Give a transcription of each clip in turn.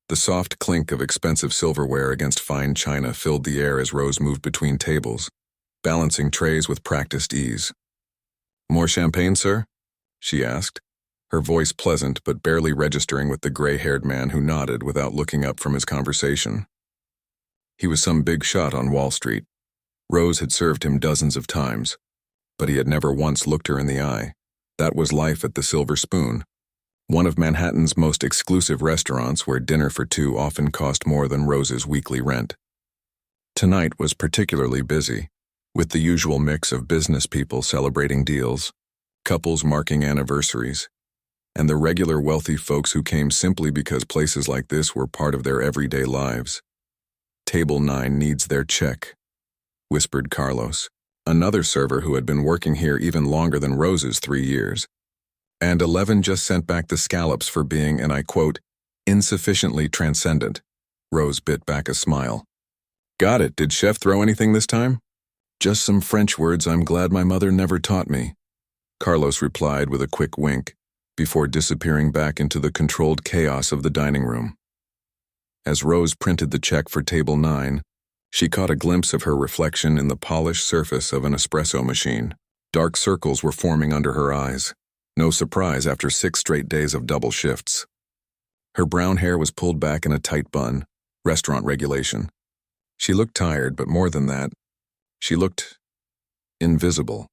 The soft clink of expensive silverware against fine china filled the air as Rose moved between tables, balancing trays with practiced ease. "More champagne, sir?" she asked, her voice pleasant but barely registering with the gray-haired man who nodded without looking up from his conversation. He was some big shot on Wall Street. Rose had served him dozens of times, but he had never once looked her in the eye. That was life at the Silver Spoon, one of Manhattan's most exclusive restaurants where dinner for two often cost more than Rose's weekly rent. Tonight was particularly busy, with the usual mix of business people celebrating deals, couples marking anniversaries, and the regular wealthy folks who came simply because places like this were part of their everyday lives. "Table 9 needs their check," whispered Carlos, another server who had been working here even longer than Rose's 3 years. "And 11 just sent back the scallops for being, and I quote, insufficiently transcendent." Rose bit back a smile. "Got it. Did Chef throw anything this time?" "Just some French words I'm glad my mother never taught me," Carlos replied with a quick wink, before disappearing back into the controlled chaos of the dining room. As Rose printed the check for Table 9, she caught a glimpse of her reflection in the polished surface of an espresso machine. Dark circles were forming under her eyes. No surprise after 6 straight days of double shifts. Her brown hair was pulled back in a tight bun, restaurant regulation. She looked tired, but more than that, she looked invisible.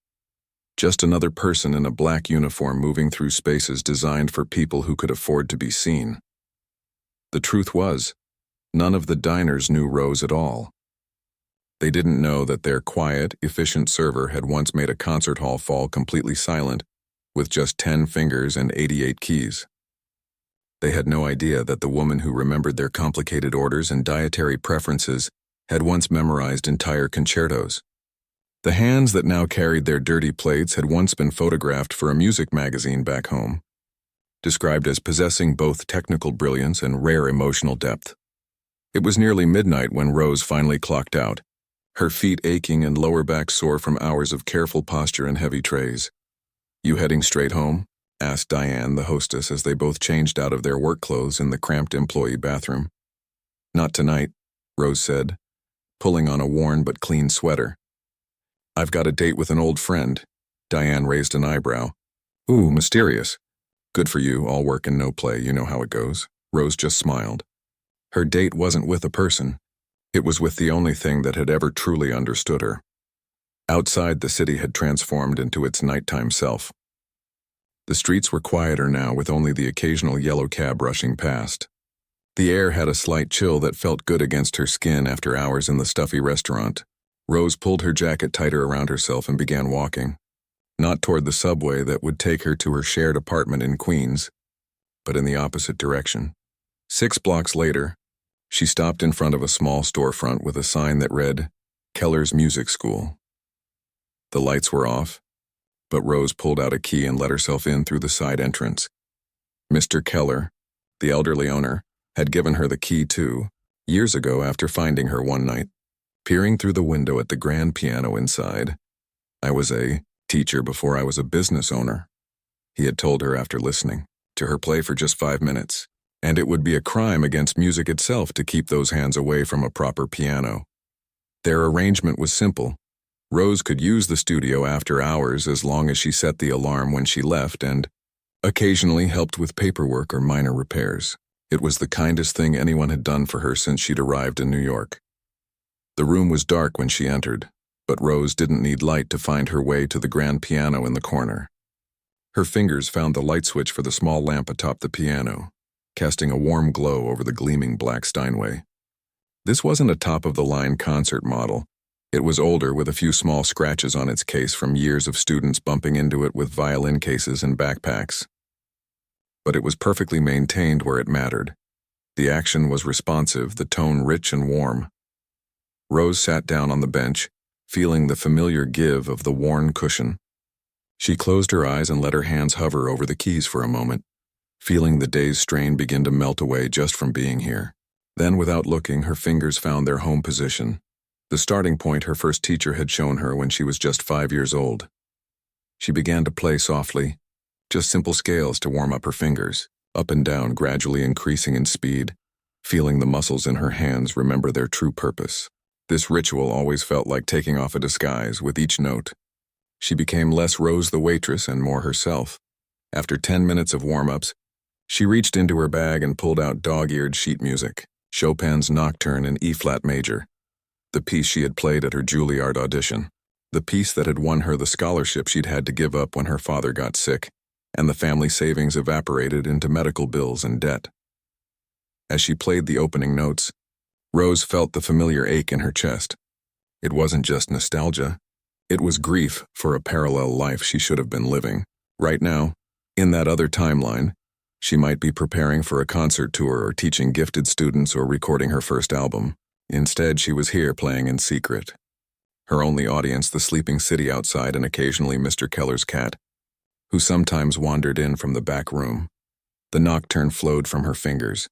Just another person in a black uniform moving through spaces designed for people who could afford to be seen. The truth was, none of the diners knew Rose at all. They didn't know that their quiet, efficient server had once made a concert hall fall completely silent with just 10 fingers and 88 keys. They had no idea that the woman who remembered their complicated orders and dietary preferences had once memorized entire concertos. The hands that now carried their dirty plates had once been photographed for a music magazine back home, described as possessing both technical brilliance and rare emotional depth. It was nearly midnight when Rose finally clocked out, her feet aching and lower back sore from hours of careful posture and heavy trays. "You heading straight home?" asked Diane, the hostess, as they both changed out of their work clothes in the cramped employee bathroom. "Not tonight," Rose said, pulling on a worn but clean sweater. "I've got a date with an old friend." Diane raised an eyebrow. "Ooh, mysterious." "Good for you, all work and no play, you know how it goes." Rose just smiled. Her date wasn't with a person. It was with the only thing that had ever truly understood her. Outside, the city had transformed into its nighttime self. The streets were quieter now, with only the occasional yellow cab rushing past. The air had a slight chill that felt good against her skin after hours in the stuffy restaurant. Rose pulled her jacket tighter around herself and began walking, not toward the subway that would take her to her shared apartment in Queens, but in the opposite direction. 6 blocks later, she stopped in front of a small storefront with a sign that read, "Keller's Music School." The lights were off, but Rose pulled out a key and let herself in through the side entrance. Mr. Keller, the elderly owner, had given her the key too, years ago after finding her one night, peering through the window at the grand piano inside. "I was a teacher before I was a business owner," he had told her after listening to her play for just 5 minutes, and it would be a crime against music itself to keep those hands away from a proper piano. Their arrangement was simple. Rose could use the studio after hours as long as she set the alarm when she left and occasionally helped with paperwork or minor repairs. It was the kindest thing anyone had done for her since she'd arrived in New York. The room was dark when she entered, but Rose didn't need light to find her way to the grand piano in the corner. Her fingers found the light switch for the small lamp atop the piano, casting a warm glow over the gleaming black Steinway. This wasn't a top-of-the-line concert model. It was older, with a few small scratches on its case from years of students bumping into it with violin cases and backpacks. But it was perfectly maintained where it mattered. The action was responsive, the tone rich and warm. Rose sat down on the bench, feeling the familiar give of the worn cushion. She closed her eyes and let her hands hover over the keys for a moment, feeling the day's strain begin to melt away just from being here. Then, without looking, her fingers found their home position, the starting point her first teacher had shown her when she was just 5 years old. She began to play softly, just simple scales to warm up her fingers, up and down, gradually increasing in speed, feeling the muscles in her hands remember their true purpose. This ritual always felt like taking off a disguise with each note. She became less Rose the waitress and more herself. After 10 minutes of warm-ups, she reached into her bag and pulled out dog-eared sheet music, Chopin's Nocturne in E-flat major, the piece she had played at her Juilliard audition, the piece that had won her the scholarship she'd had to give up when her father got sick, and the family savings evaporated into medical bills and debt. As she played the opening notes, Rose felt the familiar ache in her chest. It wasn't just nostalgia. It was grief for a parallel life she should have been living. Right now, in that other timeline, she might be preparing for a concert tour or teaching gifted students or recording her first album. Instead, she was here playing in secret. Her only audience, the sleeping city outside and occasionally Mr. Keller's cat, who sometimes wandered in from the back room. The nocturne flowed from her fingers,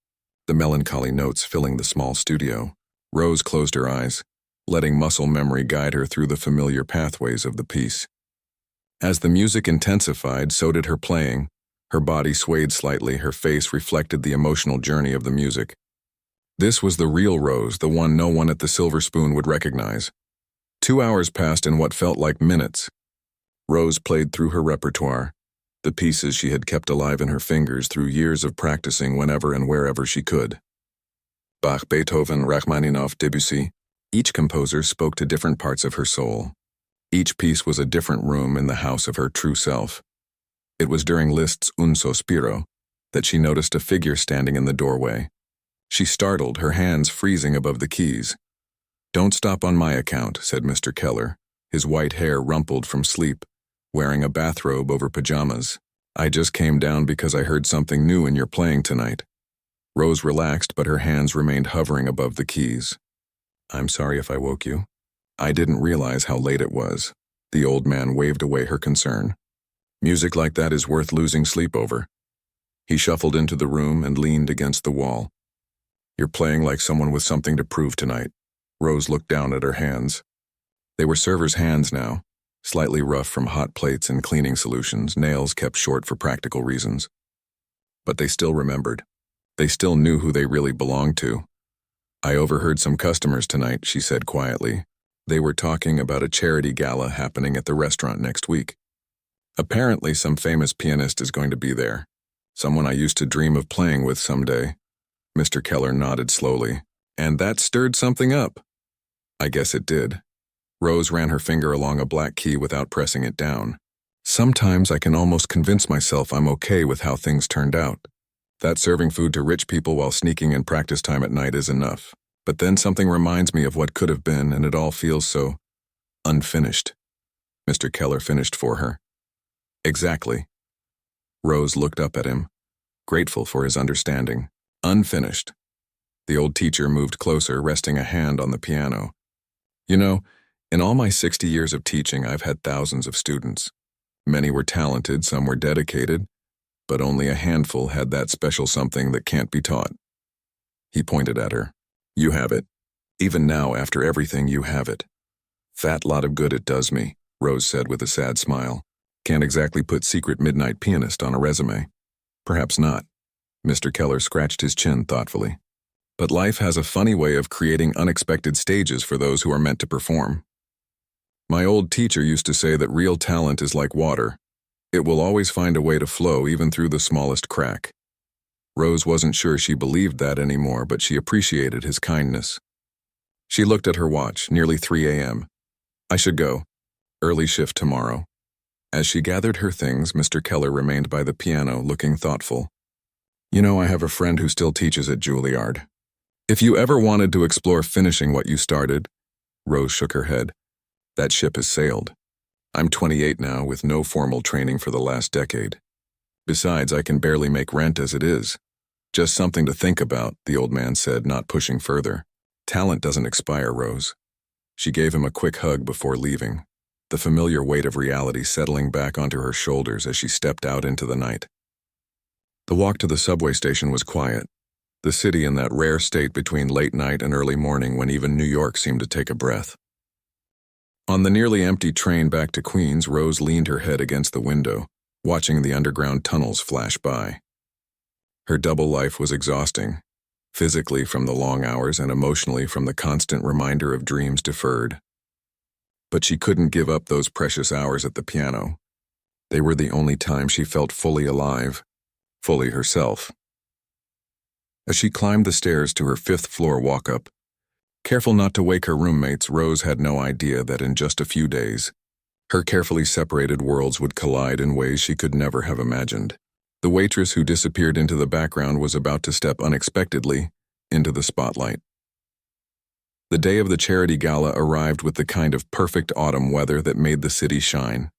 the melancholy notes filling the small studio. Rose closed her eyes, letting muscle memory guide her through the familiar pathways of the piece. As the music intensified, so did her playing. Her body swayed slightly, her face reflected the emotional journey of the music. This was the real Rose, the one no one at the Silver Spoon would recognize. 2 hours passed in what felt like minutes. Rose played through her repertoire, the pieces she had kept alive in her fingers through years of practicing whenever and wherever she could. Bach, Beethoven, Rachmaninoff, Debussy. Each composer spoke to different parts of her soul. Each piece was a different room in the house of her true self. It was during Liszt's Un Sospiro that she noticed a figure standing in the doorway. She startled, her hands freezing above the keys. "Don't stop on my account," said Mr. Keller, his white hair rumpled from sleep, wearing a bathrobe over pajamas. "I just came down because I heard something new in your playing tonight." Rose relaxed, but her hands remained hovering above the keys. "I'm sorry if I woke you. I didn't realize how late it was." The old man waved away her concern. "Music like that is worth losing sleep over." He shuffled into the room and leaned against the wall. "You're playing like someone with something to prove tonight." Rose looked down at her hands. They were servers' hands now, slightly rough from hot plates and cleaning solutions, nails kept short for practical reasons. But they still remembered. They still knew who they really belonged to. "I overheard some customers tonight," she said quietly. "They were talking about a charity gala happening at the restaurant next week. Apparently some famous pianist is going to be there. Someone I used to dream of playing with someday." Mr. Keller nodded slowly. "And that stirred something up." "I guess it did." Rose ran her finger along a black key without pressing it down. "Sometimes I can almost convince myself I'm okay with how things turned out. That serving food to rich people while sneaking in practice time at night is enough. But then something reminds me of what could have been, and it all feels so unfinished." Mr. Keller finished for her. "Exactly." Rose looked up at him, grateful for his understanding. "Unfinished." The old teacher moved closer, resting a hand on the piano. "You know, in all my 60 years of teaching, I've had thousands of students. Many were talented, some were dedicated, but only a handful had that special something that can't be taught." He pointed at her. "You have it. Even now, after everything, you have it." "Fat lot of good it does me," Rose said with a sad smile. "Can't exactly put secret midnight pianist on a resume." "Perhaps not." Mr. Keller scratched his chin thoughtfully. "But life has a funny way of creating unexpected stages for those who are meant to perform. My old teacher used to say that real talent is like water. It will always find a way to flow even through the smallest crack." Rose wasn't sure she believed that anymore, but she appreciated his kindness. She looked at her watch, nearly 3 a.m. "I should go. Early shift tomorrow." As she gathered her things, Mr. Keller remained by the piano, looking thoughtful. "You know, I have a friend who still teaches at Juilliard. If you ever wanted to explore finishing what you started," Rose shook her head, "that ship has sailed. I'm 28 now, with no formal training for the last decade. Besides, I can barely make rent as it is." "Just something to think about," the old man said, not pushing further. "Talent doesn't expire, Rose." She gave him a quick hug before leaving, the familiar weight of reality settling back onto her shoulders as she stepped out into the night. The walk to the subway station was quiet, the city in that rare state between late night and early morning when even New York seemed to take a breath. On the nearly empty train back to Queens, Rose leaned her head against the window, watching the underground tunnels flash by. Her double life was exhausting. physically from the long hours and emotionally from the constant reminder of dreams deferred. But she couldn't give up those precious hours at the piano. They were the only time she felt fully alive, fully herself. As she climbed the stairs to her fifth-floor walk-up, careful not to wake her roommates, Rose had no idea that in just a few days, her carefully separated worlds would collide in ways she could never have imagined. The waitress who disappeared into the background was about to step unexpectedly into the spotlight. The day of the charity gala arrived with the kind of perfect autumn weather that made the city shine.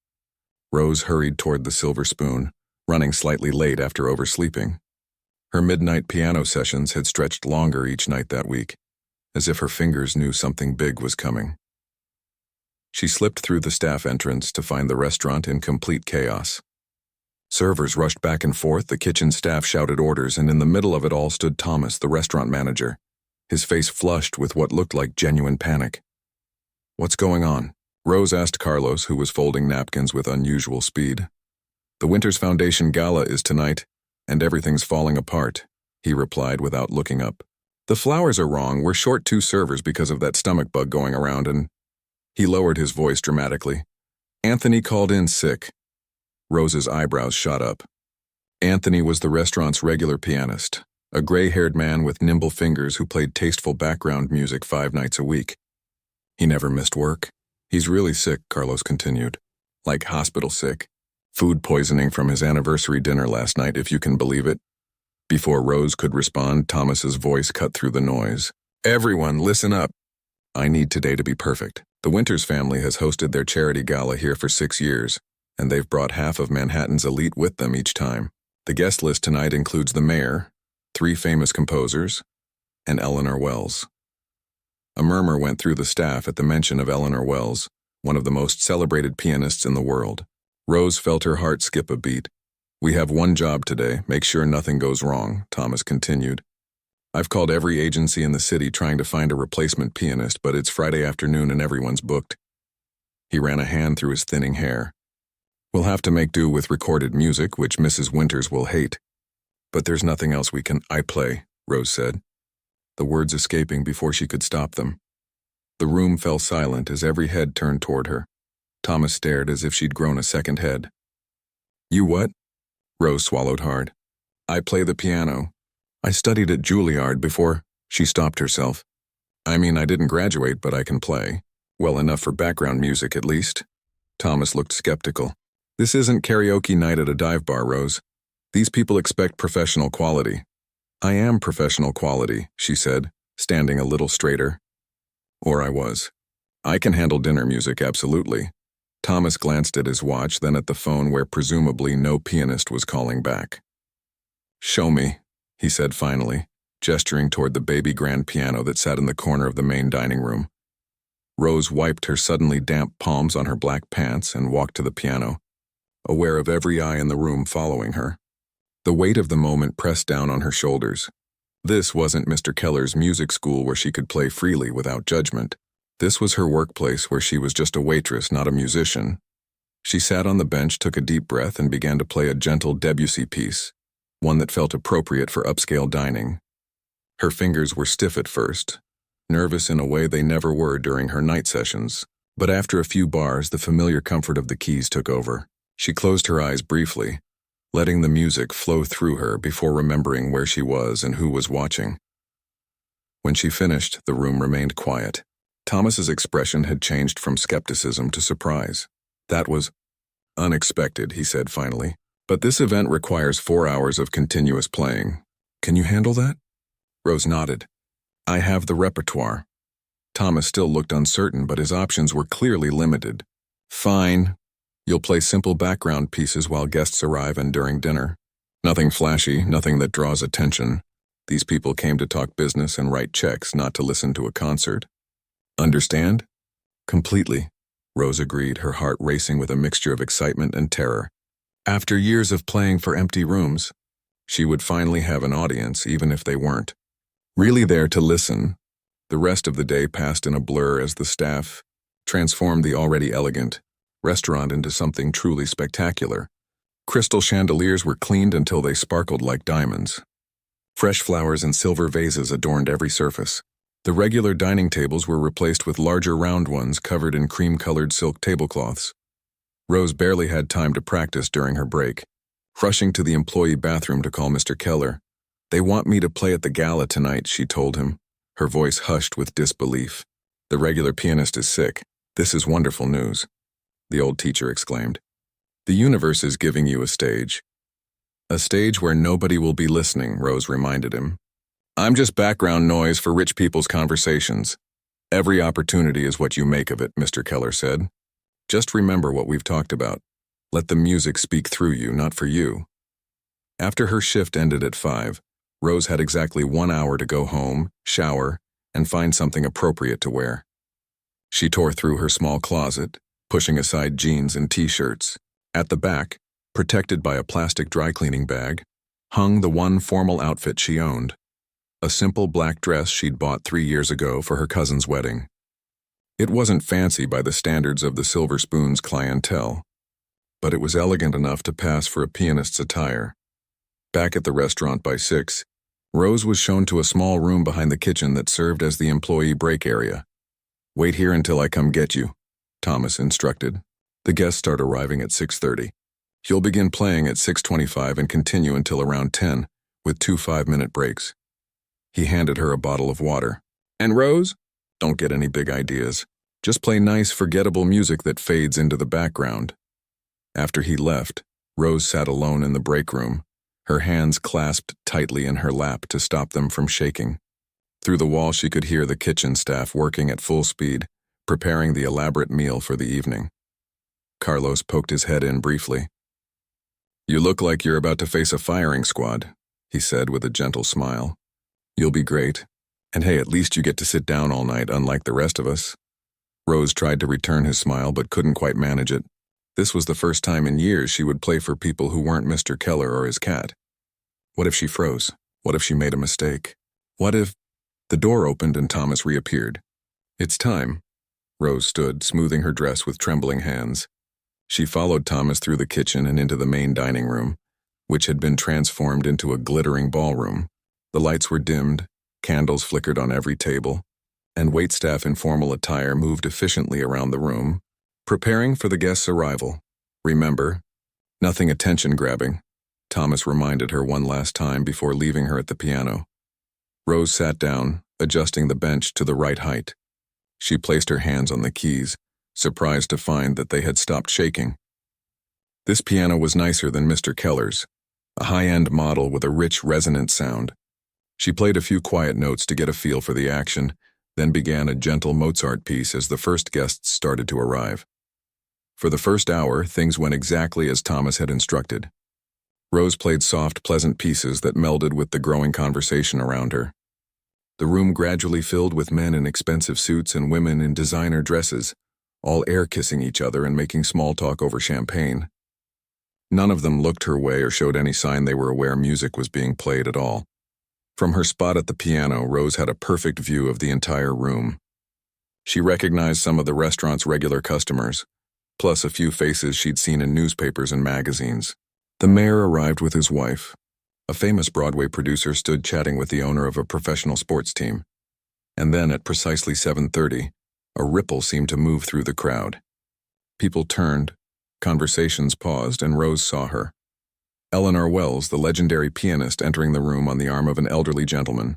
Rose hurried toward the silver spoon, running slightly late after oversleeping. Her midnight piano sessions had stretched longer each night that week, as if her fingers knew something big was coming. She slipped through the staff entrance to find the restaurant in complete chaos. Servers rushed back and forth, the kitchen staff shouted orders, and in the middle of it all stood Thomas, the restaurant manager, his face flushed with what looked like genuine panic. "What's going on?" Rose asked Carlos, who was folding napkins with unusual speed. "The Winters Foundation Gala is tonight, and everything's falling apart," he replied without looking up. "The flowers are wrong, we're short 2 servers because of that stomach bug going around, and—" He lowered his voice dramatically. "Anthony called in sick." Rose's eyebrows shot up. Anthony was the restaurant's regular pianist, a gray-haired man with nimble fingers who played tasteful background music 5 nights a week. He never missed work. "He's really sick," Carlos continued. "Like hospital sick. Food poisoning from his anniversary dinner last night, if you can believe it." Before Rose could respond, Thomas's voice cut through the noise. "Everyone, listen up. I need today to be perfect. The Winters family has hosted their charity gala here for 6 years, and they've brought half of Manhattan's elite with them each time. The guest list tonight includes the mayor, 3 famous composers, and Eleanor Wells." A murmur went through the staff at the mention of Eleanor Wells, one of the most celebrated pianists in the world. Rose felt her heart skip a beat. "We have one job today, make sure nothing goes wrong," Thomas continued. "I've called every agency in the city trying to find a replacement pianist, but it's Friday afternoon and everyone's booked." He ran a hand through his thinning hair. "We'll have to make do with recorded music, which Mrs. Winters will hate. But there's nothing else we can—" "I play," Rose said, the words escaping before she could stop them. The room fell silent as every head turned toward her. Thomas stared as if she'd grown a second head. "You what?" Rose swallowed hard. "I play the piano. I studied at Juilliard before—" She stopped herself. "I mean, I didn't graduate, but I can play. Well enough for background music, at least." Thomas looked skeptical. "This isn't karaoke night at a dive bar, Rose. These people expect professional quality." "I am professional quality," she said, standing a little straighter. "Or I was. I can handle dinner music, absolutely." Thomas glanced at his watch, then at the phone where presumably no pianist was calling back. "Show me," he said finally, gesturing toward the baby grand piano that sat in the corner of the main dining room. Rose wiped her suddenly damp palms on her black pants and walked to the piano, aware of every eye in the room following her. The weight of the moment pressed down on her shoulders. This wasn't Mr. Keller's music school where she could play freely without judgment. This was her workplace where she was just a waitress, not a musician. She sat on the bench, took a deep breath, and began to play a gentle Debussy piece, one that felt appropriate for upscale dining. Her fingers were stiff at first, nervous in a way they never were during her night sessions, but after a few bars, the familiar comfort of the keys took over. She closed her eyes briefly, letting the music flow through her before remembering where she was and who was watching. When she finished, the room remained quiet. Thomas's expression had changed from skepticism to surprise. "That was unexpected," he said finally. "But this event requires 4 hours of continuous playing. Can you handle that?" Rose nodded. "I have the repertoire." Thomas still looked uncertain, but his options were clearly limited. "Fine. You'll play simple background pieces while guests arrive and during dinner. Nothing flashy, nothing that draws attention. These people came to talk business and write checks, not to listen to a concert. Understand?" "Completely," Rose agreed, her heart racing with a mixture of excitement and terror. After years of playing for empty rooms, she would finally have an audience, even if they weren't really there to listen. The rest of the day passed in a blur as the staff transformed the already elegant restaurant into something truly spectacular. Crystal chandeliers were cleaned until they sparkled like diamonds. Fresh flowers and silver vases adorned every surface. The regular dining tables were replaced with larger round ones covered in cream-colored silk tablecloths. Rose barely had time to practice during her break. Rushing to the employee bathroom to call Mr. Keller. "They want me to play at the gala tonight," she told him, her voice hushed with disbelief. "The regular pianist is sick. This is wonderful news," the old teacher exclaimed. "The universe is giving you a stage." "A stage where nobody will be listening," Rose reminded him. "I'm just background noise for rich people's conversations. Every opportunity is what you make of it," Mr. Keller said. "Just remember what we've talked about. Let the music speak through you, not for you." After her shift ended at 5, Rose had exactly 1 hour to go home, shower, and find something appropriate to wear. She tore through her small closet, pushing aside jeans and t-shirts. At the back, protected by a plastic dry cleaning bag, hung the one formal outfit she owned. A simple black dress she'd bought 3 years ago for her cousin's wedding. It wasn't fancy by the standards of the Silver Spoon's clientele, but it was elegant enough to pass for a pianist's attire. Back at the restaurant by 6, Rose was shown to a small room behind the kitchen that served as the employee break area. "Wait here until I come get you," Thomas instructed. "The guests start arriving at 6:30. You'll begin playing at 6:25 and continue until around 10, with 2 5-minute breaks." He handed her a bottle of water. "And Rose? Don't get any big ideas. Just play nice, forgettable music that fades into the background." After he left, Rose sat alone in the break room, her hands clasped tightly in her lap to stop them from shaking. Through the wall she could hear the kitchen staff working at full speed, preparing the elaborate meal for the evening. Carlos poked his head in briefly. "You look like you're about to face a firing squad," he said with a gentle smile. "You'll be great. And hey, at least you get to sit down all night, unlike the rest of us." Rose tried to return his smile but couldn't quite manage it. This was the first time in years she would play for people who weren't Mr. Keller or his cat. What if she froze? What if she made a mistake? What if... The door opened and Thomas reappeared. "It's time." Rose stood, smoothing her dress with trembling hands. She followed Thomas through the kitchen and into the main dining room, which had been transformed into a glittering ballroom. The lights were dimmed, candles flickered on every table, and waitstaff in formal attire moved efficiently around the room, preparing for the guests' arrival. "Remember, nothing attention-grabbing," Thomas reminded her one last time before leaving her at the piano. Rose sat down, adjusting the bench to the right height. She placed her hands on the keys, surprised to find that they had stopped shaking. This piano was nicer than Mr. Keller's, a high-end model with a rich, resonant sound. She played a few quiet notes to get a feel for the action, then began a gentle Mozart piece as the first guests started to arrive. For the first hour, things went exactly as Thomas had instructed. Rose played soft, pleasant pieces that melded with the growing conversation around her. The room gradually filled with men in expensive suits and women in designer dresses, all air-kissing each other and making small talk over champagne. None of them looked her way or showed any sign they were aware music was being played at all. From her spot at the piano, Rose had a perfect view of the entire room. She recognized some of the restaurant's regular customers, plus a few faces she'd seen in newspapers and magazines. The mayor arrived with his wife. A famous Broadway producer stood chatting with the owner of a professional sports team. And then, at precisely 7:30, a ripple seemed to move through the crowd. People turned, conversations paused, and Rose saw her. Eleanor Wells, the legendary pianist, entering the room on the arm of an elderly gentleman.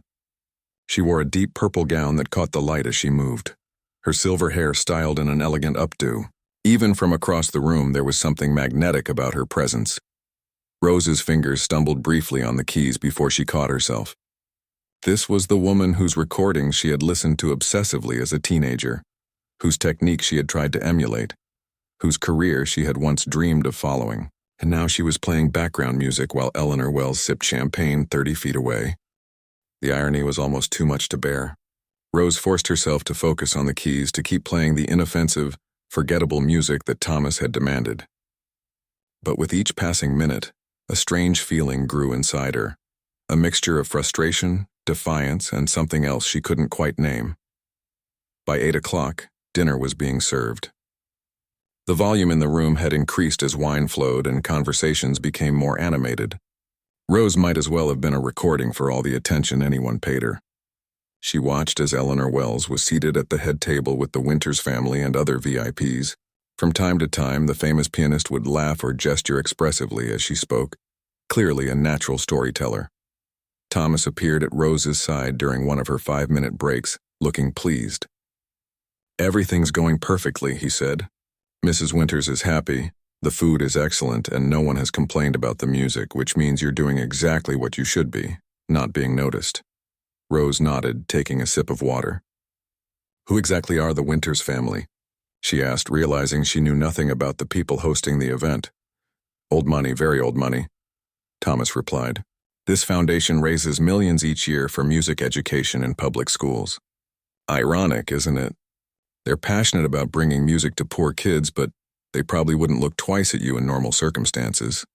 She wore a deep purple gown that caught the light as she moved, her silver hair styled in an elegant updo. Even from across the room, there was something magnetic about her presence. Rose's fingers stumbled briefly on the keys before she caught herself. This was the woman whose recordings she had listened to obsessively as a teenager, whose technique she had tried to emulate, whose career she had once dreamed of following. And now she was playing background music while Eleanor Wells sipped champagne 30 feet away. The irony was almost too much to bear. Rose forced herself to focus on the keys to keep playing the inoffensive, forgettable music that Thomas had demanded. But with each passing minute, a strange feeling grew inside her, a mixture of frustration, defiance, and something else she couldn't quite name. By 8 o'clock, dinner was being served. The volume in the room had increased as wine flowed and conversations became more animated. Rose might as well have been a recording for all the attention anyone paid her. She watched as Eleanor Wells was seated at the head table with the Winters family and other VIPs. From time to time, the famous pianist would laugh or gesture expressively as she spoke, clearly a natural storyteller. Thomas appeared at Rose's side during one of her 5-minute breaks, looking pleased. "Everything's going perfectly," he said. "Mrs. Winters is happy, the food is excellent, and no one has complained about the music, which means you're doing exactly what you should be, not being noticed." Rose nodded, taking a sip of water. "Who exactly are the Winters family?" she asked, realizing she knew nothing about the people hosting the event. "Old money, very old money," Thomas replied. "This foundation raises millions each year for music education in public schools." "Ironic, isn't it? They're passionate about bringing music to poor kids, but they probably wouldn't look twice at you in normal circumstances."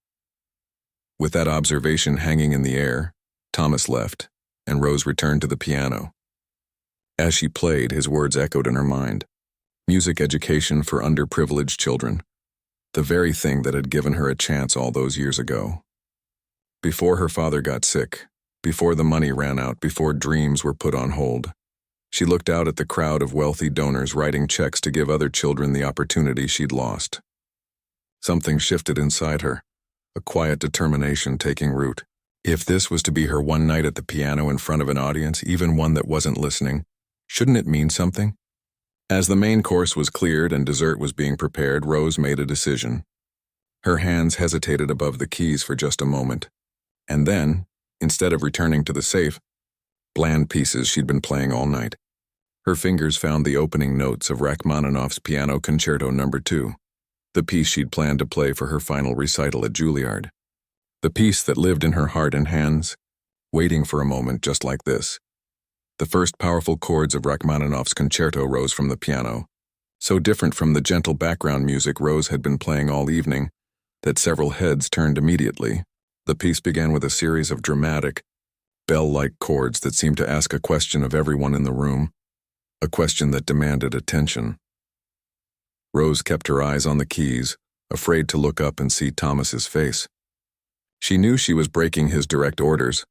With that observation hanging in the air, Thomas left, and Rose returned to the piano. As she played, his words echoed in her mind. Music education for underprivileged children. The very thing that had given her a chance all those years ago. Before her father got sick, before the money ran out, before dreams were put on hold, she looked out at the crowd of wealthy donors writing checks to give other children the opportunity she'd lost. Something shifted inside her, a quiet determination taking root. If this was to be her one night at the piano in front of an audience, even one that wasn't listening, shouldn't it mean something? As the main course was cleared and dessert was being prepared, Rose made a decision. Her hands hesitated above the keys for just a moment. And then, instead of returning to the safe, bland pieces she'd been playing all night, her fingers found the opening notes of Rachmaninoff's Piano Concerto No. 2, the piece she'd planned to play for her final recital at Juilliard. The piece that lived in her heart and hands, waiting for a moment just like this. The first powerful chords of Rachmaninoff's concerto rose from the piano, so different from the gentle background music Rose had been playing all evening that several heads turned immediately. The piece began with a series of dramatic, bell-like chords that seemed to ask a question of everyone in the room, a question that demanded attention. Rose kept her eyes on the keys, afraid to look up and see Thomas's face. She knew she was breaking his direct orders,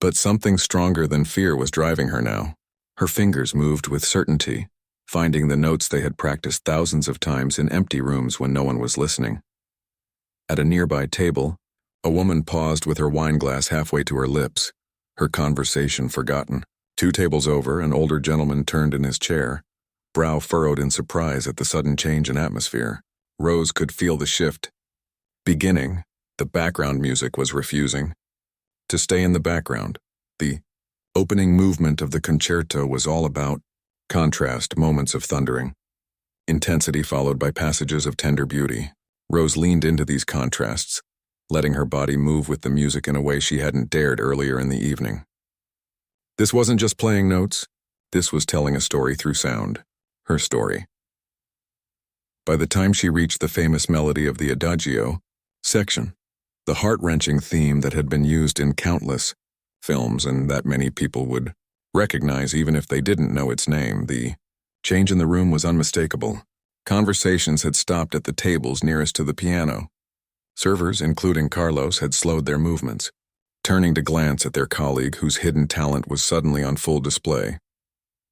but something stronger than fear was driving her now. Her fingers moved with certainty, finding the notes they had practiced thousands of times in empty rooms when no one was listening. At a nearby table, a woman paused with her wineglass halfway to her lips, her conversation forgotten. 2 tables over, an older gentleman turned in his chair, brow furrowed in surprise at the sudden change in atmosphere. Rose could feel the shift. Beginning, the background music was refusing to stay in the background. The opening movement of the concerto was all about contrast, moments of thundering, intensity followed by passages of tender beauty. Rose leaned into these contrasts, letting her body move with the music in a way she hadn't dared earlier in the evening. This wasn't just playing notes, this was telling a story through sound, her story. By the time she reached the famous melody of the Adagio section, the heart-wrenching theme that had been used in countless films and that many people would recognize even if they didn't know its name, the change in the room was unmistakable. Conversations had stopped at the tables nearest to the piano. Servers, including Carlos, had slowed their movements, turning to glance at their colleague whose hidden talent was suddenly on full display.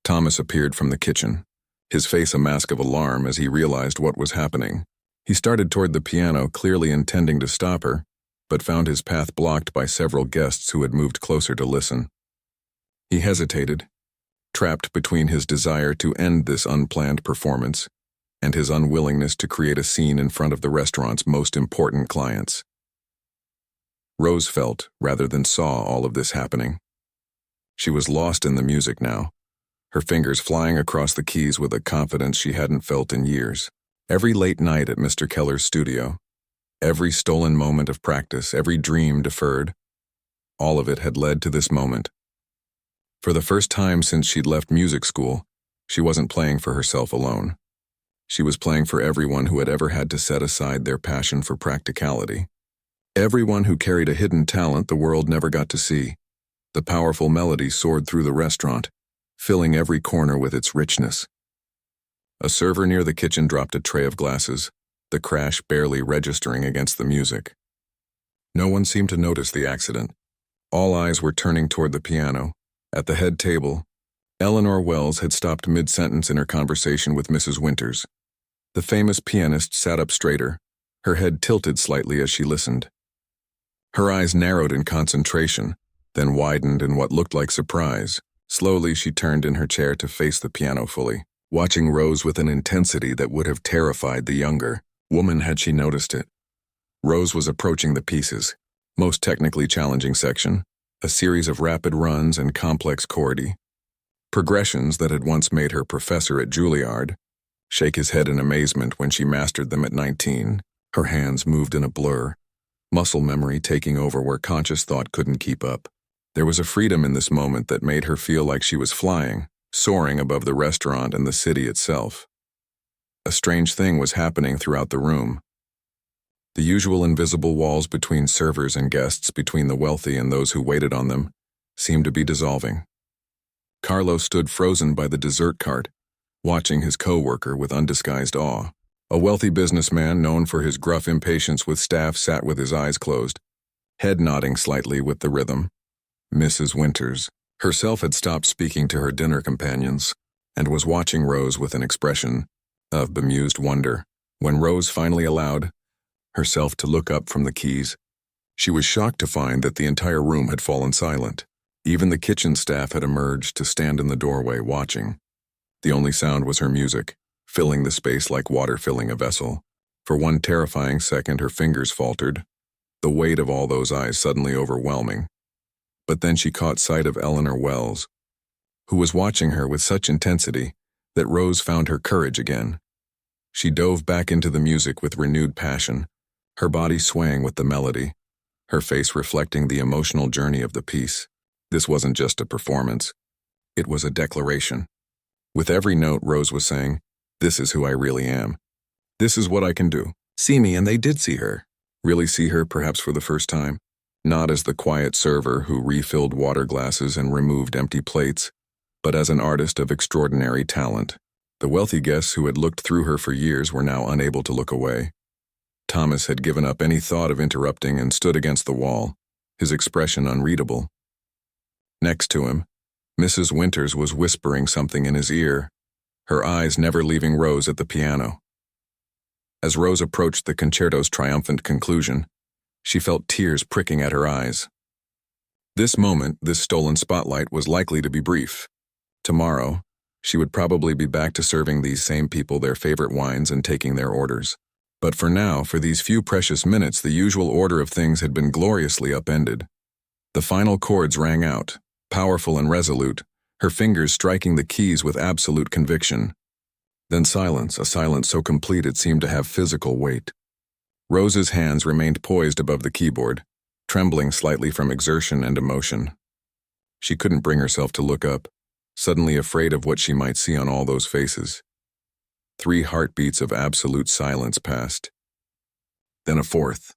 Thomas appeared from the kitchen, his face a mask of alarm as he realized what was happening. He started toward the piano, clearly intending to stop her, but found his path blocked by several guests who had moved closer to listen. He hesitated, trapped between his desire to end this unplanned performance and his unwillingness to create a scene in front of the restaurant's most important clients. Rose felt, rather than saw, all of this happening. She was lost in the music now, her fingers flying across the keys with a confidence she hadn't felt in years. Every late night at Mr. Keller's studio, every stolen moment of practice, every dream deferred, all of it had led to this moment. For the first time since she'd left music school, she wasn't playing for herself alone. She was playing for everyone who had ever had to set aside their passion for practicality. Everyone who carried a hidden talent the world never got to see. The powerful melody soared through the restaurant, filling every corner with its richness. A server near the kitchen dropped a tray of glasses, the crash barely registering against the music. No one seemed to notice the accident. All eyes were turning toward the piano. At the head table, Eleanor Wells had stopped mid-sentence in her conversation with Mrs. Winters. The famous pianist sat up straighter, her head tilted slightly as she listened. Her eyes narrowed in concentration, then widened in what looked like surprise. Slowly, she turned in her chair to face the piano fully, watching Rose with an intensity that would have terrified the younger woman had she noticed it. Rose was approaching the pieces, most technically challenging section, a series of rapid runs and complex chordy. Progressions that had once made her professor at Juilliard shake his head in amazement when she mastered them at 19. Her hands moved in a blur, muscle memory taking over where conscious thought couldn't keep up. There was a freedom in this moment that made her feel like she was flying, soaring above the restaurant and the city itself. A strange thing was happening throughout the room. The usual invisible walls between servers and guests, between the wealthy and those who waited on them, seemed to be dissolving. Carlo stood frozen by the dessert cart, watching his co-worker with undisguised awe. A wealthy businessman known for his gruff impatience with staff sat with his eyes closed, head nodding slightly with the rhythm. Mrs. Winters herself had stopped speaking to her dinner companions and was watching Rose with an expression of bemused wonder. When Rose finally allowed herself to look up from the keys, she was shocked to find that the entire room had fallen silent. Even the kitchen staff had emerged to stand in the doorway watching. The only sound was her music, filling the space like water filling a vessel. For one terrifying second, her fingers faltered, the weight of all those eyes suddenly overwhelming. But then she caught sight of Eleanor Wells, who was watching her with such intensity that Rose found her courage again. She dove back into the music with renewed passion, her body swaying with the melody, her face reflecting the emotional journey of the piece. This wasn't just a performance. It was a declaration. With every note, Rose was saying, "This is who I really am. This is what I can do. See me," and they did see her. Really see her, perhaps for the first time. Not as the quiet server who refilled water glasses and removed empty plates, but as an artist of extraordinary talent. The wealthy guests who had looked through her for years were now unable to look away. Thomas had given up any thought of interrupting and stood against the wall, his expression unreadable. Next to him, Mrs. Winters was whispering something in his ear, her eyes never leaving Rose at the piano. As Rose approached the concerto's triumphant conclusion, she felt tears pricking at her eyes. This moment, this stolen spotlight, was likely to be brief. Tomorrow, she would probably be back to serving these same people their favorite wines and taking their orders. But for now, for these few precious minutes, the usual order of things had been gloriously upended. The final chords rang out, powerful and resolute, her fingers striking the keys with absolute conviction. Then silence, a silence so complete it seemed to have physical weight. Rose's hands remained poised above the keyboard, trembling slightly from exertion and emotion. She couldn't bring herself to look up, suddenly afraid of what she might see on all those faces. 3 heartbeats of absolute silence passed. Then a fourth.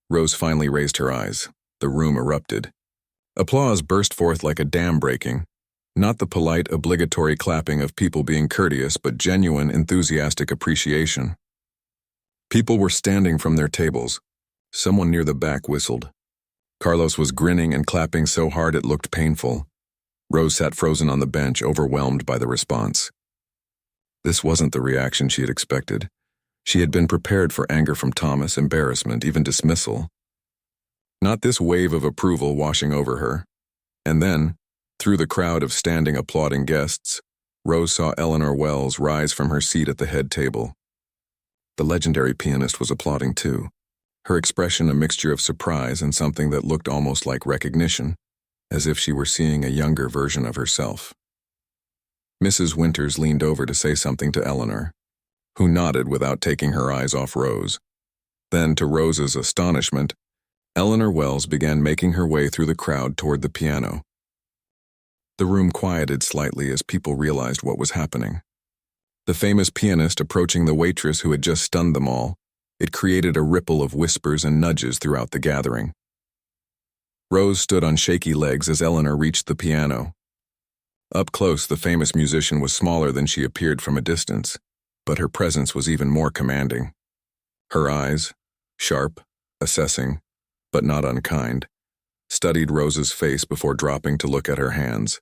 Rose finally raised her eyes. The room erupted. Applause burst forth like a dam breaking, not the polite, obligatory clapping of people being courteous, but genuine, enthusiastic appreciation. People were standing from their tables. Someone near the back whistled. Carlos was grinning and clapping so hard it looked painful. Rose sat frozen on the bench, overwhelmed by the response. This wasn't the reaction she had expected. She had been prepared for anger from Thomas, embarrassment, even dismissal. Not this wave of approval washing over her. And then, through the crowd of standing applauding guests, Rose saw Eleanor Wells rise from her seat at the head table. The legendary pianist was applauding too, her expression a mixture of surprise and something that looked almost like recognition, as if she were seeing a younger version of herself. Mrs. Winters leaned over to say something to Eleanor, who nodded without taking her eyes off Rose. Then, to Rose's astonishment, Eleanor Wells began making her way through the crowd toward the piano. The room quieted slightly as people realized what was happening. The famous pianist approaching the waitress who had just stunned them all, it created a ripple of whispers and nudges throughout the gathering. Rose stood on shaky legs as Eleanor reached the piano. Up close, the famous musician was smaller than she appeared from a distance, but her presence was even more commanding. Her eyes, sharp, assessing, but not unkind, studied Rose's face before dropping to look at her hands.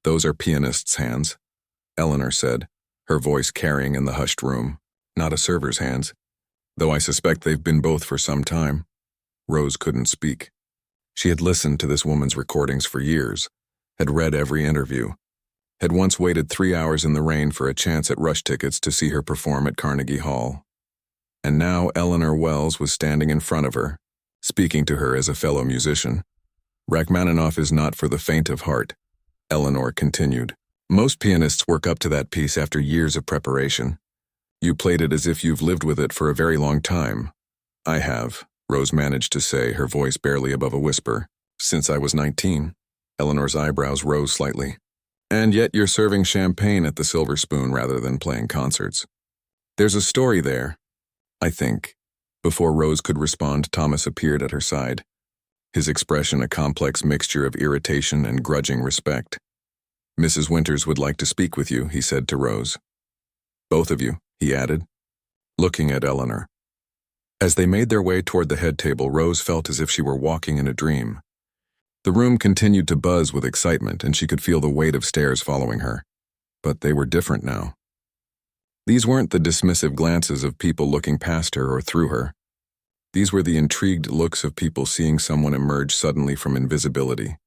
"Those are pianist's hands," Eleanor said, her voice carrying in the hushed room. "Not a server's hands, though I suspect they've been both for some time." Rose couldn't speak. She had listened to this woman's recordings for years, had read every interview, had once waited 3 hours in the rain for a chance at rush tickets to see her perform at Carnegie Hall. And now Eleanor Wells was standing in front of her, speaking to her as a fellow musician. "Rachmaninoff is not for the faint of heart," Eleanor continued. "Most pianists work up to that piece after years of preparation. You played it as if you've lived with it for a very long time." "I have," Rose managed to say, her voice barely above a whisper. "Since I was 19. Eleanor's eyebrows rose slightly. "And yet you're serving champagne at the Silver Spoon rather than playing concerts. There's a story there, I think." Before Rose could respond, Thomas appeared at her side, his expression a complex mixture of irritation and grudging respect. "Mrs. Winters would like to speak with you," he said to Rose. "Both of you," he added, looking at Eleanor. As they made their way toward the head table, Rose felt as if she were walking in a dream. The room continued to buzz with excitement, and she could feel the weight of stares following her. But they were different now. These weren't the dismissive glances of people looking past her or through her. These were the intrigued looks of people seeing someone emerge suddenly from invisibility.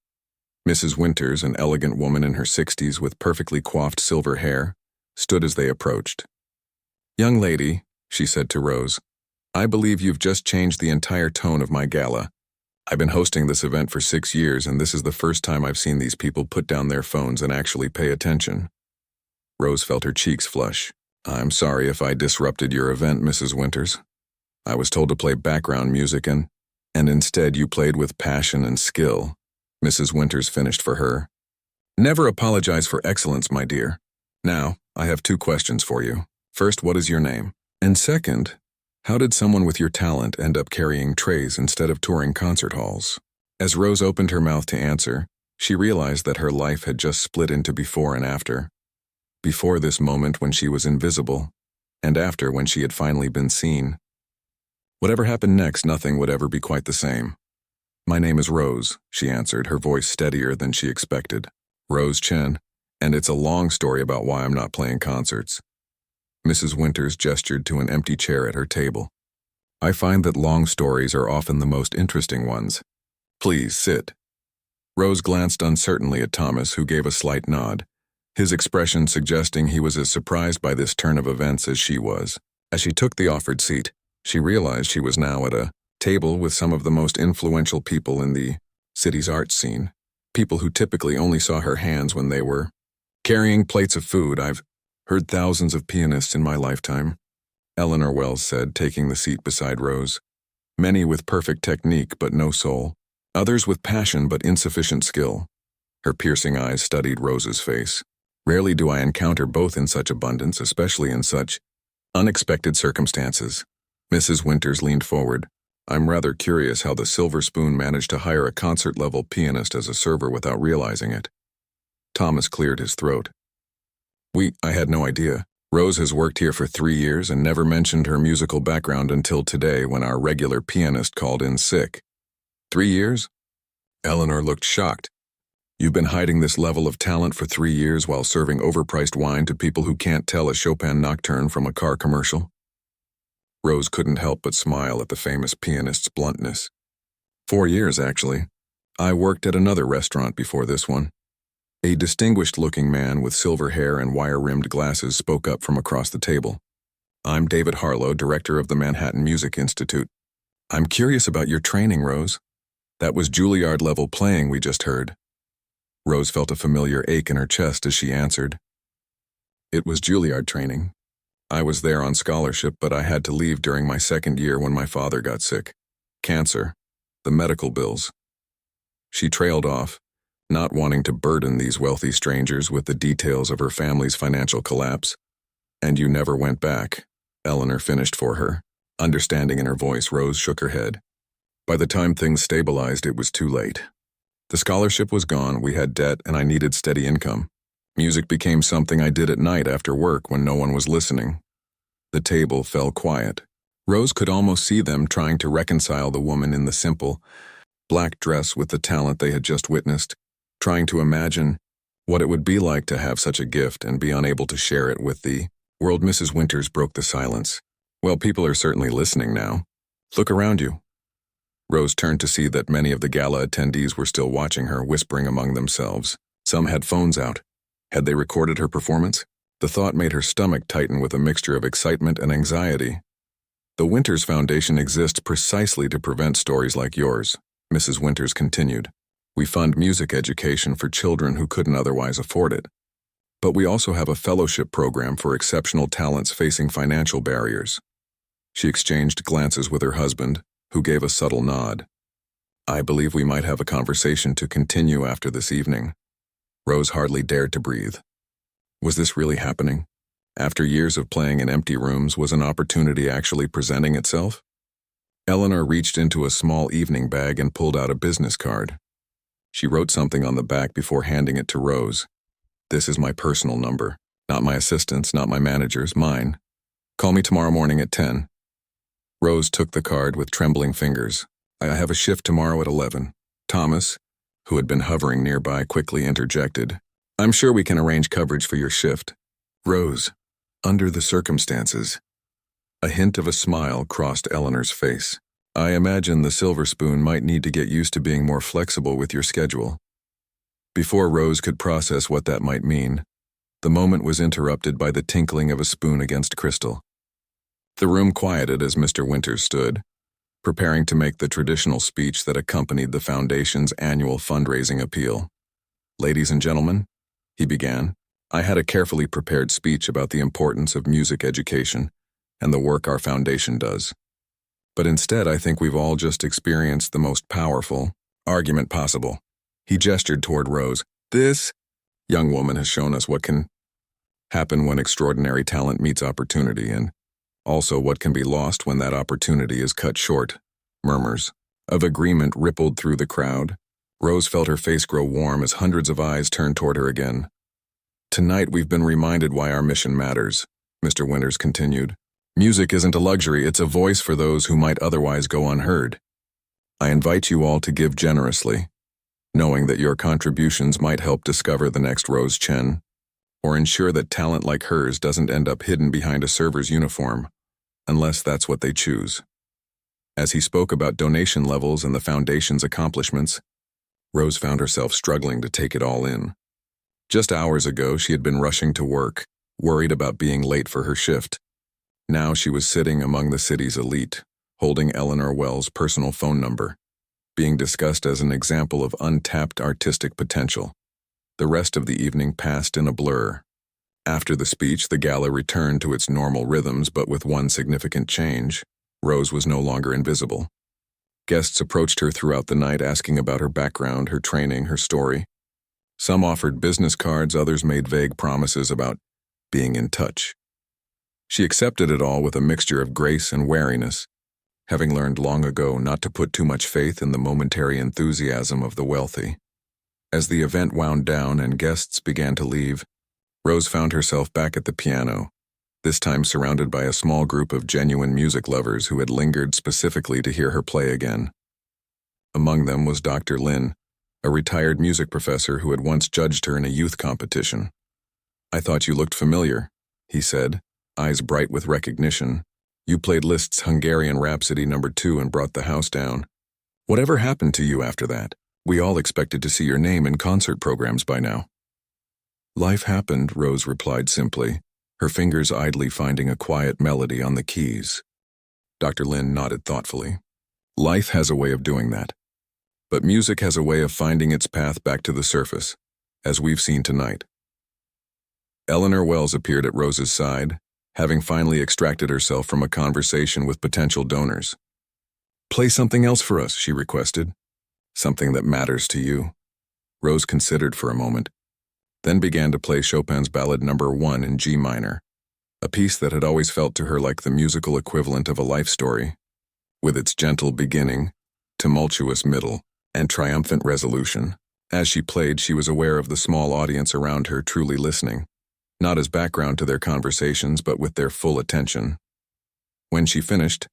Mrs. Winters, an elegant woman in her 60s with perfectly coiffed silver hair, stood as they approached. "Young lady," she said to Rose, "I believe you've just changed the entire tone of my gala. I've been hosting this event for 6 years, and this is the first time I've seen these people put down their phones and actually pay attention." Rose felt her cheeks flush. "I'm sorry if I disrupted your event, Mrs. Winters. I was told to play background music and instead you played with passion and skill," Mrs. Winters finished for her. "Never apologize for excellence, my dear. Now, I have 2 questions for you. First, what is your name? And second, how did someone with your talent end up carrying trays instead of touring concert halls?" As Rose opened her mouth to answer, she realized that her life had just split into before and after. Before this moment when she was invisible, and after when she had finally been seen. Whatever happened next, nothing would ever be quite the same. "My name is Rose," she answered, her voice steadier than she expected. "Rose Chen, and it's a long story about why I'm not playing concerts." Mrs. Winters gestured to an empty chair at her table. "I find that long stories are often the most interesting ones. Please sit." Rose glanced uncertainly at Thomas, who gave a slight nod, his expression suggesting he was as surprised by this turn of events as she was. As she took the offered seat, she realized she was now at a table with some of the most influential people in the city's art scene, people who typically only saw her hands when they were carrying plates of food. "I've heard thousands of pianists in my lifetime," Eleanor Wells said, taking the seat beside Rose. "Many with perfect technique but no soul, others with passion but insufficient skill." Her piercing eyes studied Rose's face. "Rarely do I encounter both in such abundance, especially in such unexpected circumstances." Mrs. Winters leaned forward. "I'm rather curious how the Silver Spoon managed to hire a concert-level pianist as a server without realizing it." Thomas cleared his throat. I had no idea. Rose has worked here for 3 years and never mentioned her musical background until today when our regular pianist called in sick." 3 years? Eleanor looked shocked. "You've been hiding this level of talent for 3 years while serving overpriced wine to people who can't tell a Chopin nocturne from a car commercial?" Rose couldn't help but smile at the famous pianist's bluntness. 4 years, actually. I worked at another restaurant before this one." A distinguished-looking man with silver hair and wire-rimmed glasses spoke up from across the table. "I'm David Harlow, director of the Manhattan Music Institute. I'm curious about your training, Rose. That was Juilliard-level playing we just heard." Rose felt a familiar ache in her chest as she answered. "It was Juilliard training. I was there on scholarship, but I had to leave during my 2nd year when my father got sick. Cancer. The medical bills." She trailed off, not wanting to burden these wealthy strangers with the details of her family's financial collapse. "And you never went back," Eleanor finished for her. Understanding in her voice, Rose shook her head. "By the time things stabilized, it was too late. The scholarship was gone, we had debt, and I needed steady income. Music became something I did at night after work when no one was listening." The table fell quiet. Rose could almost see them trying to reconcile the woman in the simple, black dress with the talent they had just witnessed, trying to imagine what it would be like to have such a gift and be unable to share it with the world. Mrs. Winters broke the silence. Well, people are certainly listening now. Look around you. Rose turned to see that many of the gala attendees were still watching her, whispering among themselves. Some had phones out. Had they recorded her performance? The thought made her stomach tighten with a mixture of excitement and anxiety. The Winters Foundation exists precisely to prevent stories like yours, Mrs. Winters continued. We fund music education for children who couldn't otherwise afford it. But we also have a fellowship program for exceptional talents facing financial barriers. She exchanged glances with her husband, who gave a subtle nod. I believe we might have a conversation to continue after this evening. Rose hardly dared to breathe. Was this really happening? After years of playing in empty rooms, was an opportunity actually presenting itself? Eleanor reached into a small evening bag and pulled out a business card. She wrote something on the back before handing it to Rose. This is my personal number. Not my assistant's, not my manager's, mine. Call me tomorrow morning at 10. Rose took the card with trembling fingers. I have a shift tomorrow at 11. Thomas, who had been hovering nearby, quickly interjected. I'm sure we can arrange coverage for your shift. Rose, under the circumstances. A hint of a smile crossed Eleanor's face. I imagine the Silver Spoon might need to get used to being more flexible with your schedule. Before Rose could process what that might mean, the moment was interrupted by the tinkling of a spoon against crystal. The room quieted as Mr. Winters stood, preparing to make the traditional speech that accompanied the Foundation's annual fundraising appeal. Ladies and gentlemen, he began, I had a carefully prepared speech about the importance of music education and the work our foundation does. But instead, I think we've all just experienced the most powerful argument possible. He gestured toward Rose. This young woman has shown us what can happen when extraordinary talent meets opportunity, and also what can be lost when that opportunity is cut short. Murmurs of agreement rippled through the crowd. Rose felt her face grow warm as hundreds of eyes turned toward her again. Tonight we've been reminded why our mission matters, Mr. Winters continued. Music isn't a luxury, it's a voice for those who might otherwise go unheard. I invite you all to give generously, knowing that your contributions might help discover the next Rose Chen, or ensure that talent like hers doesn't end up hidden behind a server's uniform, unless that's what they choose. As he spoke about donation levels and the Foundation's accomplishments, Rose found herself struggling to take it all in. Just hours ago, she had been rushing to work, worried about being late for her shift. Now she was sitting among the city's elite, holding Eleanor Wells' personal phone number, being discussed as an example of untapped artistic potential. The rest of the evening passed in a blur. After the speech, the gala returned to its normal rhythms, but with one significant change. Rose was no longer invisible. Guests approached her throughout the night asking about her background, her training, her story. Some offered business cards, others made vague promises about being in touch. She accepted it all with a mixture of grace and wariness, having learned long ago not to put too much faith in the momentary enthusiasm of the wealthy. As the event wound down and guests began to leave, Rose found herself back at the piano, this time surrounded by a small group of genuine music lovers who had lingered specifically to hear her play again. Among them was Dr. Lin, a retired music professor who had once judged her in a youth competition. I thought you looked familiar, he said, eyes bright with recognition. You played Liszt's Hungarian Rhapsody No. 2 and brought the house down. Whatever happened to you after that? We all expected to see your name in concert programs by now. Life happened, Rose replied simply, her fingers idly finding a quiet melody on the keys. Dr. Lin nodded thoughtfully. Life has a way of doing that. But music has a way of finding its path back to the surface, as we've seen tonight. Eleanor Wells appeared at Rose's side, having finally extracted herself from a conversation with potential donors. Play something else for us, she requested. Something that matters to you. Rose considered for a moment, then began to play Chopin's Ballad No. 1 in G minor, a piece that had always felt to her like the musical equivalent of a life story, with its gentle beginning, tumultuous middle, and triumphant resolution. As she played, she was aware of the small audience around her truly listening, not as background to their conversations but with their full attention. When she finished,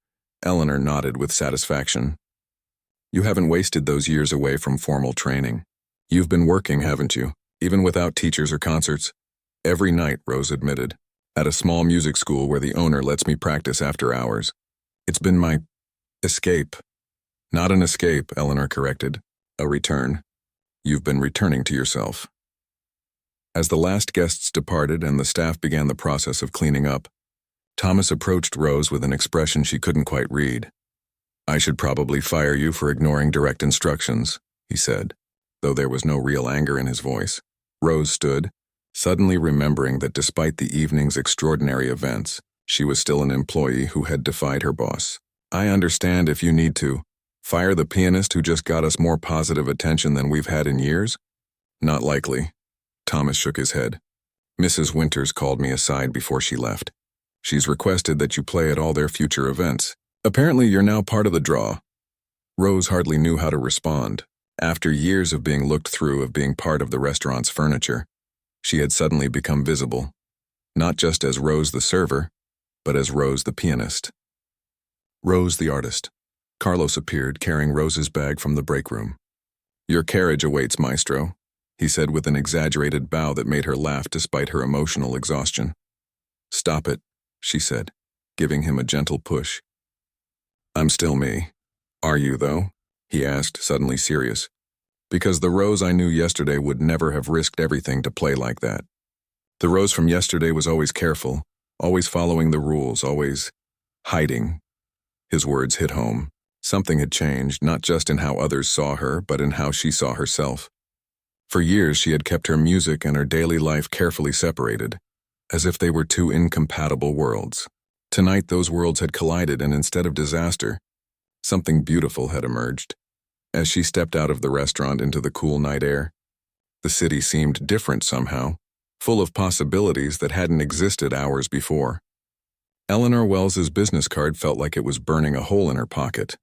Eleanor nodded with satisfaction. You haven't wasted those years away from formal training. You've been working, haven't you? Even without teachers or concerts? Every night, Rose admitted. At a small music school where the owner lets me practice after hours. It's been my escape. Not an escape, Eleanor corrected. A return. You've been returning to yourself. As the last guests departed and the staff began the process of cleaning up, Thomas approached Rose with an expression she couldn't quite read. I should probably fire you for ignoring direct instructions, he said, though there was no real anger in his voice. Rose stood, suddenly remembering that despite the evening's extraordinary events, she was still an employee who had defied her boss. I understand if you need to. Fire the pianist who just got us more positive attention than we've had in years? Not likely. Thomas shook his head. Mrs. Winters called me aside before she left. She's requested that you play at all their future events. Apparently you're now part of the draw. Rose hardly knew how to respond. After years of being looked through, of being part of the restaurant's furniture, she had suddenly become visible, not just as Rose the server, but as Rose the pianist. Rose the artist. Carlos appeared, carrying Rose's bag from the break room. Your carriage awaits, maestro, he said with an exaggerated bow that made her laugh despite her emotional exhaustion. Stop it, she said, giving him a gentle push. I'm still me. Are you, though? He asked, suddenly serious. Because the Rose I knew yesterday would never have risked everything to play like that. The Rose from yesterday was always careful, always following the rules, always hiding. His words hit home. Something had changed, not just in how others saw her, but in how she saw herself. For years she had kept her music and her daily life carefully separated, as if they were two incompatible worlds. Tonight those worlds had collided, and instead of disaster, something beautiful had emerged. As she stepped out of the restaurant into the cool night air, the city seemed different somehow, full of possibilities that hadn't existed hours before. Eleanor Wells's business card felt like it was burning a hole in her pocket.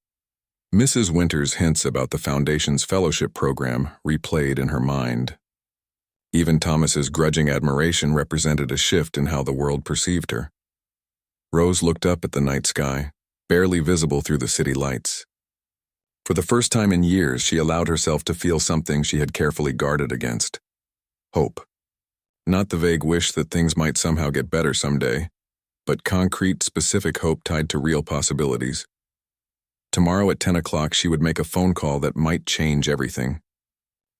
Mrs. Winters' hints about the Foundation's fellowship program replayed in her mind. Even Thomas's grudging admiration represented a shift in how the world perceived her. Rose looked up at the night sky, barely visible through the city lights. For the first time in years, she allowed herself to feel something she had carefully guarded against. Hope. Not the vague wish that things might somehow get better someday, but concrete, specific hope tied to real possibilities. Tomorrow at 10 o'clock, she would make a phone call that might change everything.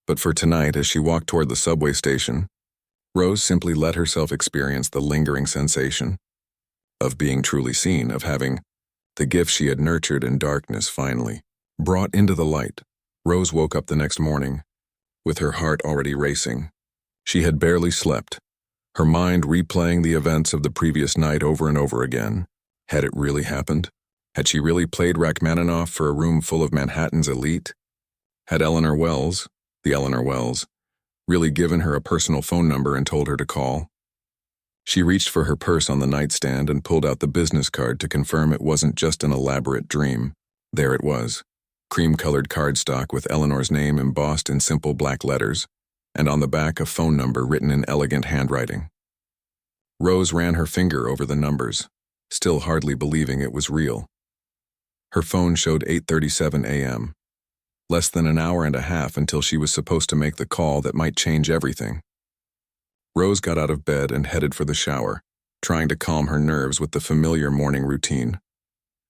But for tonight, as she walked toward the subway station, Rose simply let herself experience the lingering sensation of being truly seen, of having the gift she had nurtured in darkness finally brought into the light. Rose woke up the next morning, with her heart already racing. She had barely slept, her mind replaying the events of the previous night over and over again. Had it really happened? Had she really played Rachmaninoff for a room full of Manhattan's elite? Had Eleanor Wells, the Eleanor Wells, really given her a personal phone number and told her to call? She reached for her purse on the nightstand and pulled out the business card to confirm it wasn't just an elaborate dream. There it was, cream-colored cardstock with Eleanor's name embossed in simple black letters, and on the back a phone number written in elegant handwriting. Rose ran her finger over the numbers, still hardly believing it was real. Her phone showed 8:37 a.m., less than an hour and a half until she was supposed to make the call that might change everything. Rose got out of bed and headed for the shower, trying to calm her nerves with the familiar morning routine.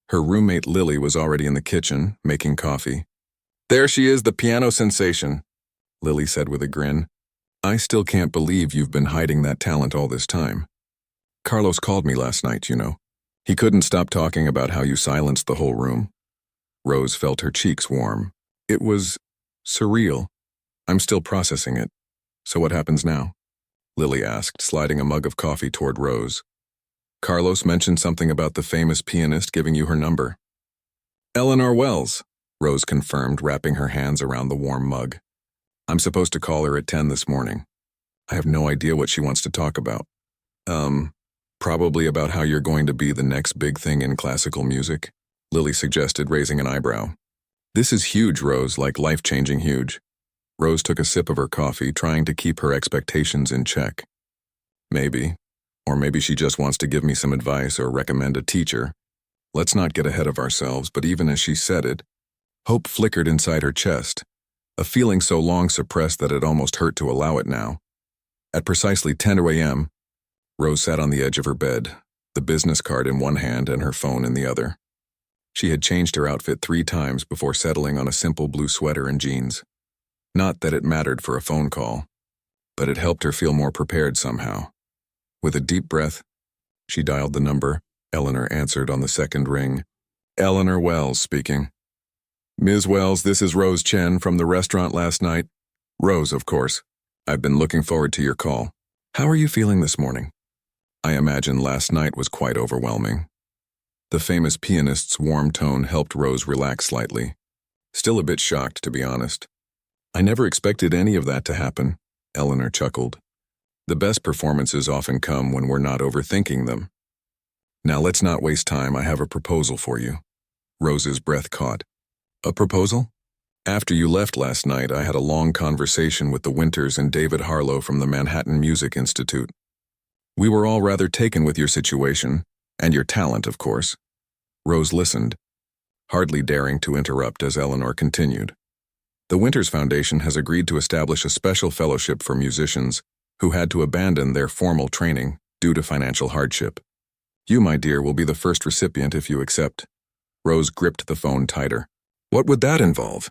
Her roommate Lily was already in the kitchen, making coffee. There she is, the piano sensation, Lily said with a grin. I still can't believe you've been hiding that talent all this time. Carlos called me last night, you know. He couldn't stop talking about how you silenced the whole room. Rose felt her cheeks warm. It was surreal. I'm still processing it. So what happens now? Lily asked, sliding a mug of coffee toward Rose. Carlos mentioned something about the famous pianist giving you her number. Eleanor Wells, Rose confirmed, wrapping her hands around the warm mug. I'm supposed to call her at 10 this morning. I have no idea what she wants to talk about. Probably about how you're going to be the next big thing in classical music, Lily suggested, raising an eyebrow. This is huge, Rose, like life-changing huge. Rose took a sip of her coffee, trying to keep her expectations in check. Maybe. Or maybe she just wants to give me some advice or recommend a teacher. Let's not get ahead of ourselves, but even as she said it, hope flickered inside her chest, a feeling so long suppressed that it almost hurt to allow it now. At precisely 10 a.m., Rose sat on the edge of her bed, the business card in one hand and her phone in the other. She had changed her outfit 3 times before settling on a simple blue sweater and jeans. Not that it mattered for a phone call, but it helped her feel more prepared somehow. With a deep breath, she dialed the number. Eleanor answered on the second ring. Eleanor Wells speaking. Ms. Wells, this is Rose Chen from the restaurant last night. Rose, of course. I've been looking forward to your call. How are you feeling this morning? I imagine last night was quite overwhelming. The famous pianist's warm tone helped Rose relax slightly. Still a bit shocked, to be honest. I never expected any of that to happen, Eleanor chuckled. The best performances often come when we're not overthinking them. Now let's not waste time, I have a proposal for you. Rose's breath caught. A proposal? After you left last night, I had a long conversation with the Winters and David Harlow from the Manhattan Music Institute. We were all rather taken with your situation, and your talent, of course. Rose listened, hardly daring to interrupt as Eleanor continued. The Winters Foundation has agreed to establish a special fellowship for musicians who had to abandon their formal training due to financial hardship. You, my dear, will be the first recipient if you accept. Rose gripped the phone tighter. What would that involve?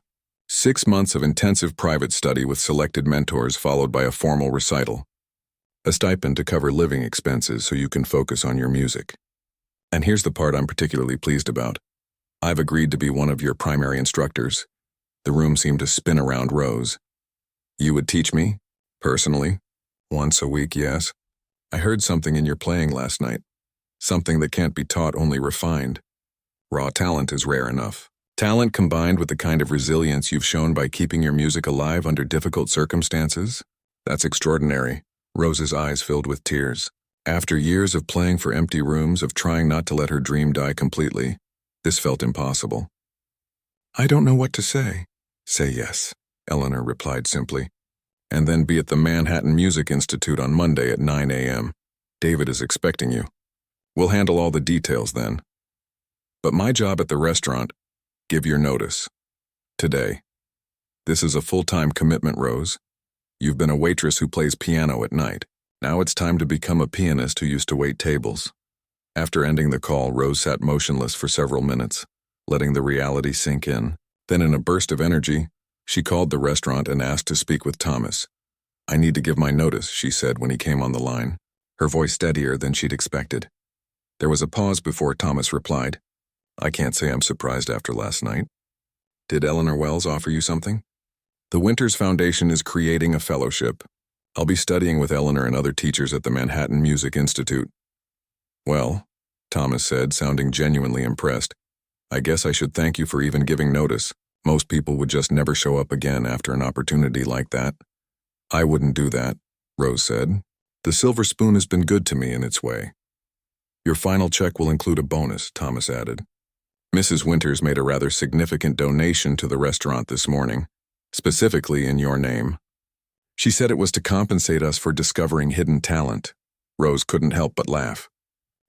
6 months of intensive private study with selected mentors followed by a formal recital. A stipend to cover living expenses so you can focus on your music. And here's the part I'm particularly pleased about. I've agreed to be one of your primary instructors. The room seemed to spin around Rose. You would teach me? Personally? Once a week, yes. I heard something in your playing last night. Something that can't be taught, only refined. Raw talent is rare enough. Talent combined with the kind of resilience you've shown by keeping your music alive under difficult circumstances? That's extraordinary. Rose's eyes filled with tears. After years of playing for empty rooms, of trying not to let her dream die completely, this felt impossible. I don't know what to say. Say yes, Eleanor replied simply. And then be at the Manhattan Music Institute on Monday at 9 a.m. David is expecting you. We'll handle all the details then. But my job at the restaurant, give your notice. Today. This is a full-time commitment, Rose. You've been a waitress who plays piano at night. Now it's time to become a pianist who used to wait tables. After ending the call, Rose sat motionless for several minutes, letting the reality sink in. Then in a burst of energy, she called the restaurant and asked to speak with Thomas. I need to give my notice, she said when he came on the line, her voice steadier than she'd expected. There was a pause before Thomas replied. I can't say I'm surprised after last night. Did Eleanor Wells offer you something? The Winters Foundation is creating a fellowship. I'll be studying with Eleanor and other teachers at the Manhattan Music Institute. Well, Thomas said, sounding genuinely impressed, I guess I should thank you for even giving notice. Most people would just never show up again after an opportunity like that. I wouldn't do that, Rose said. The silver spoon has been good to me in its way. Your final check will include a bonus, Thomas added. Mrs. Winters made a rather significant donation to the restaurant this morning, specifically in your name. She said it was to compensate us for discovering hidden talent. Rose couldn't help but laugh.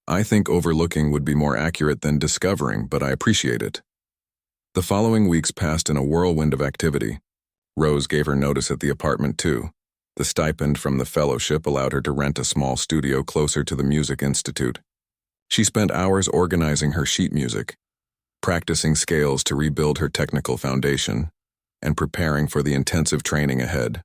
I think overlooking would be more accurate than discovering, but I appreciate it. The following weeks passed in a whirlwind of activity. Rose gave her notice at the apartment too. The stipend from the fellowship allowed her to rent a small studio closer to the Music Institute. She spent hours organizing her sheet music, practicing scales to rebuild her technical foundation, and preparing for the intensive training ahead.